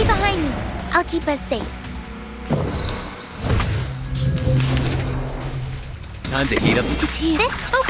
behind me. I'll keep us safe. Time to heat up. Just here. This? Oh,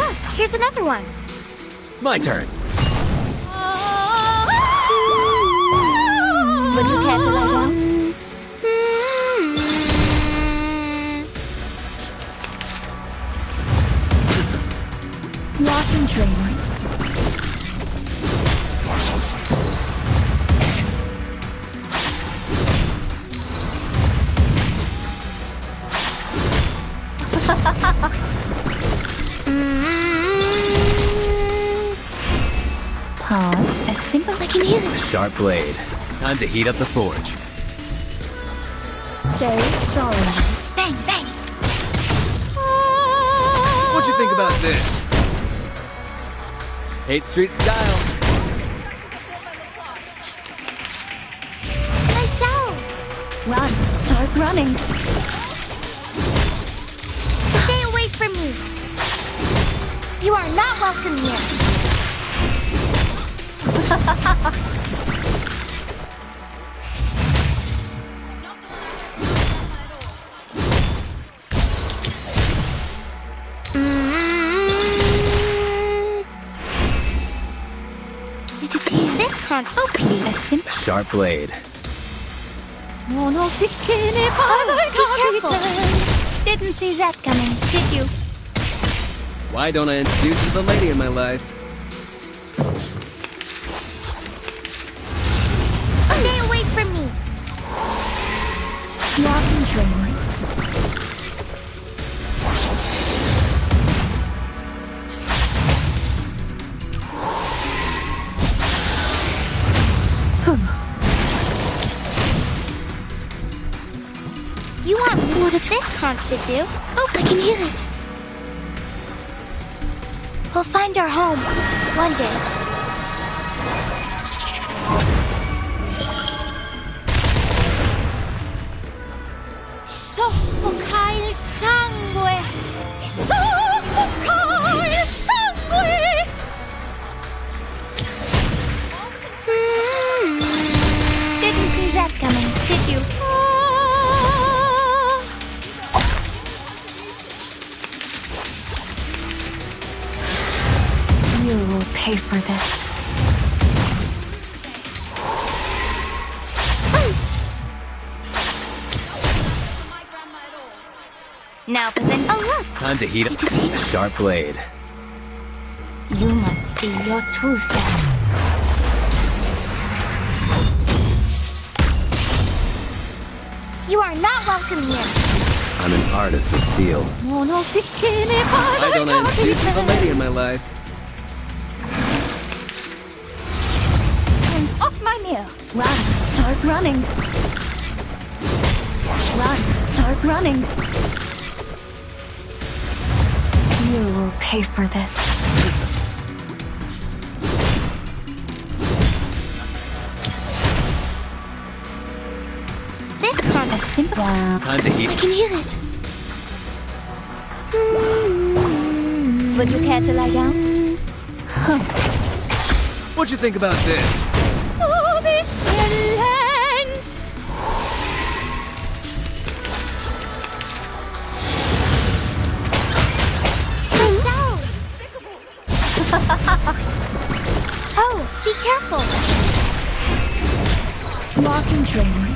look. Here's another one. My turn. Would you care to lie down? Walking trainer. Pause. As simple as I can hear it. Sharp blade. Time to heat up the forge. Say sorry. Bang, bang. What'd you think about this? 8th Street style. My shells. Run. Start running. Stay away from me. You are not welcome here. It is here. This can't. Oh, please. A simple. Sharp blade. 모노피신의 careful. Didn't see that coming, did you? Why don't I introduce you to the lady in my life? Stay away from me. Walking trainer. You want what a this conch should do? Oh, I can hear it. We'll find our home one day. Soffoca il sangue. Soffoca il sangue. Didn't see that coming, did you? You will pay for this. Now present. Oh, look. Time to heat up. Sharp blade. You must see your true self. You are not welcome here. I'm an artist with steel. 모노피신의 Why don't I introduce you to the lady in my life? And off my mirror. Run, start running. Run, start running. You will pay for this. This can't. A simple. Time to heat. I can hear it. Would you care to lie down? What'd you think about this? Oh, this violence! Oh, be careful. Walking trainer.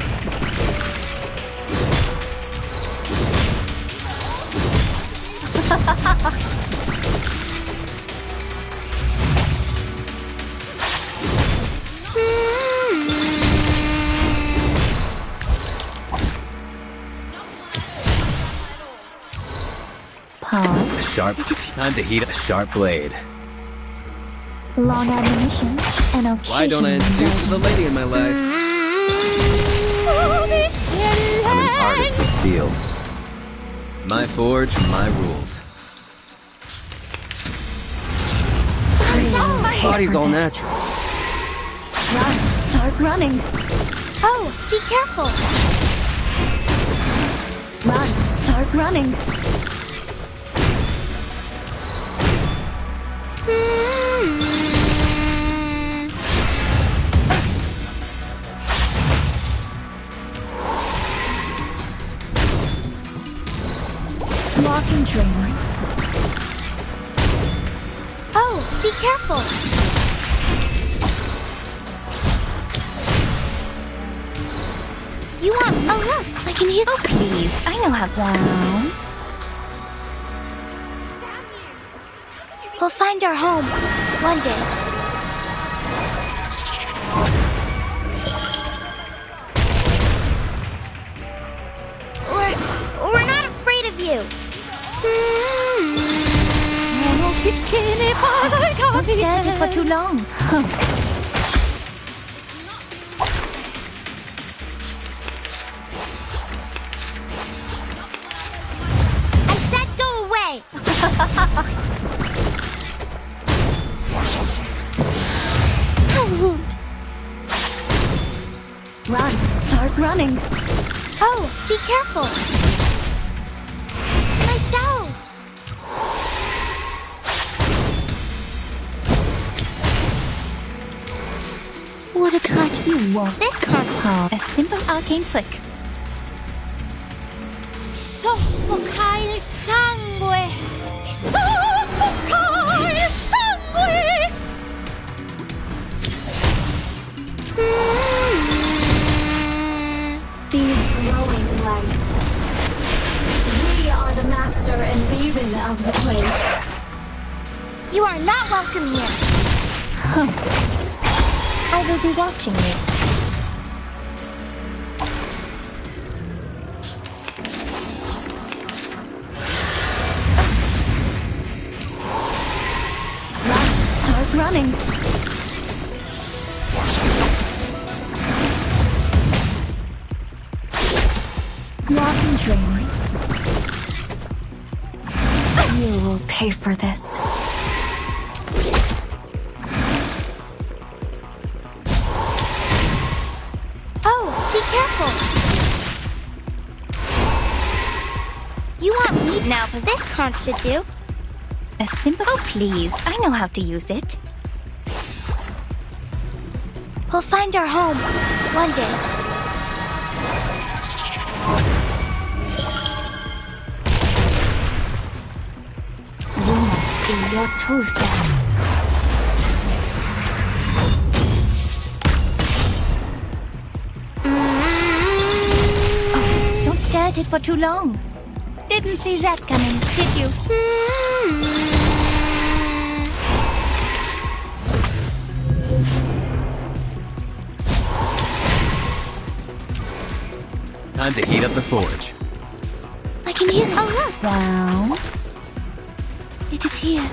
Pause. Sharp. Time to heat up. Sharp blade. Long admonition and occasional Why don't I introduce you to the lady in my life? Oh, this I'm an artist with violence! steel. My forge, my rules. My Body's all natural. Run, start running. Oh, be careful. Run, start running. Walking trainer. Oh, be careful. You want... Oh, look, I can hear... Oh, please. I know how down. We'll find our home one day. We're not afraid of you. Don't stare at it for too long. I said go away. Run. Start running. Oh, be careful. My dolls. What a touch you want. This can't. A simple arcane trick. Soffoca il sangue. Soffoca il sangue. These glowing lights. We are the master and maven of the place. You are not welcome here. I will be watching you. Run. Start running. Walking trainer. You will pay for this. Oh, be careful. You want meat now, because this conch should do. A simple... Oh, please. I know how to use it. We'll find our home one day. You must see your true self. Oh, don't stare at it for too long. Didn't see that coming, did you? Time to heat up the forge. I can hear it. Oh, look. Wow. It is here.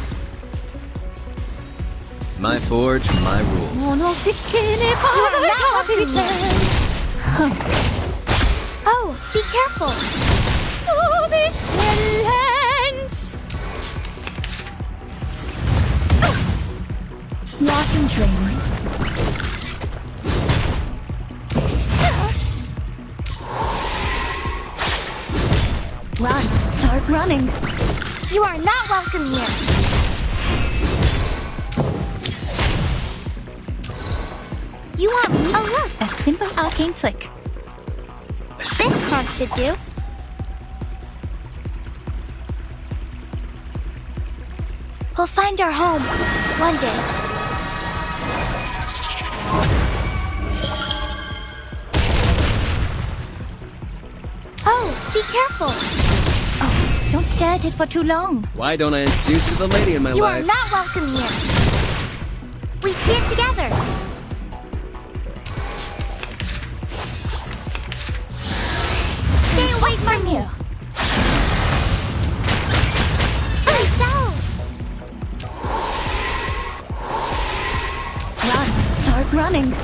My forge, my rules. One of the silly Oh, be careful. Oh, this villains! Walking trainer. Run. Start running. You are not welcome here. You want me? Oh, look. A simple arcane trick. This conch should do. We'll find our home one day. Oh, be careful. Oh, don't stare at it for too long. Why don't I introduce you to the lady in my You are life? not welcome here. We stand together. Stay away from here. Myself. Run. Start running.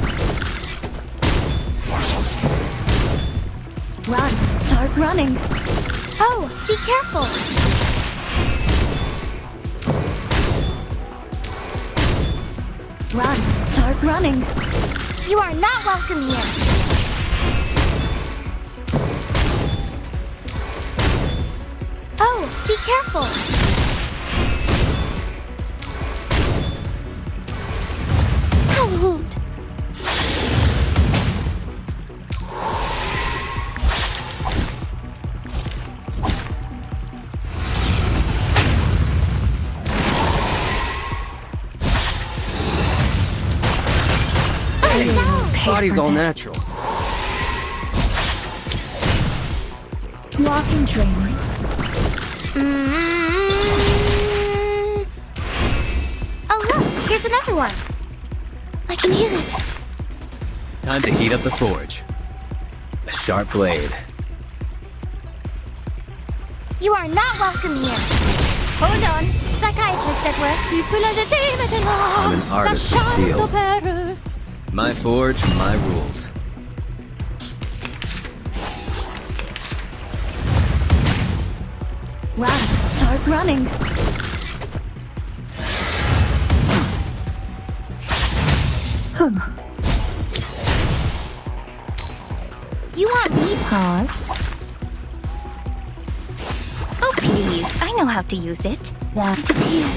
Run. Start running. Oh, be careful. Run. Start running. You are not welcome here. Oh, be careful. Hold. body's for all this. natural. Walking training. Oh, look, here's another one. I can hear it. Time to heat up the forge. A sharp blade. You are not welcome here. Hold on. Psychiatrist at work. I'm an artist of steel. My forge, my rules. Wow, start running. You want me? Pause. Oh, please. I know how to use it. That is here.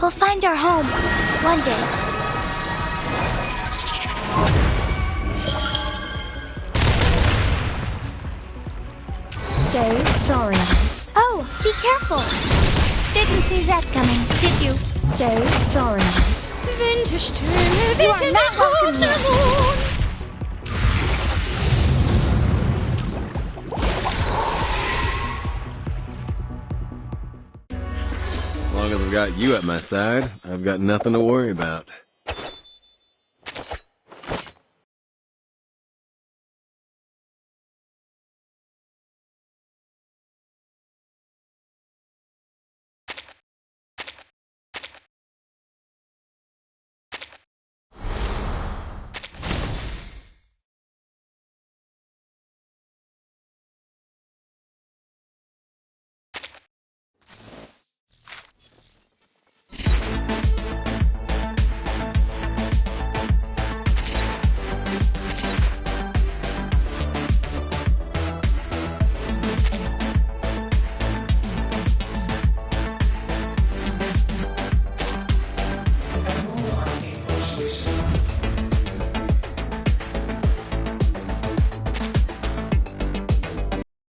We'll find our home one day. Say sorry, Alice. Oh, be careful. Didn't see that coming, did you? Say sorry, Alice. You are not welcome here. As long as I've got you at my side, I've got nothing to worry about.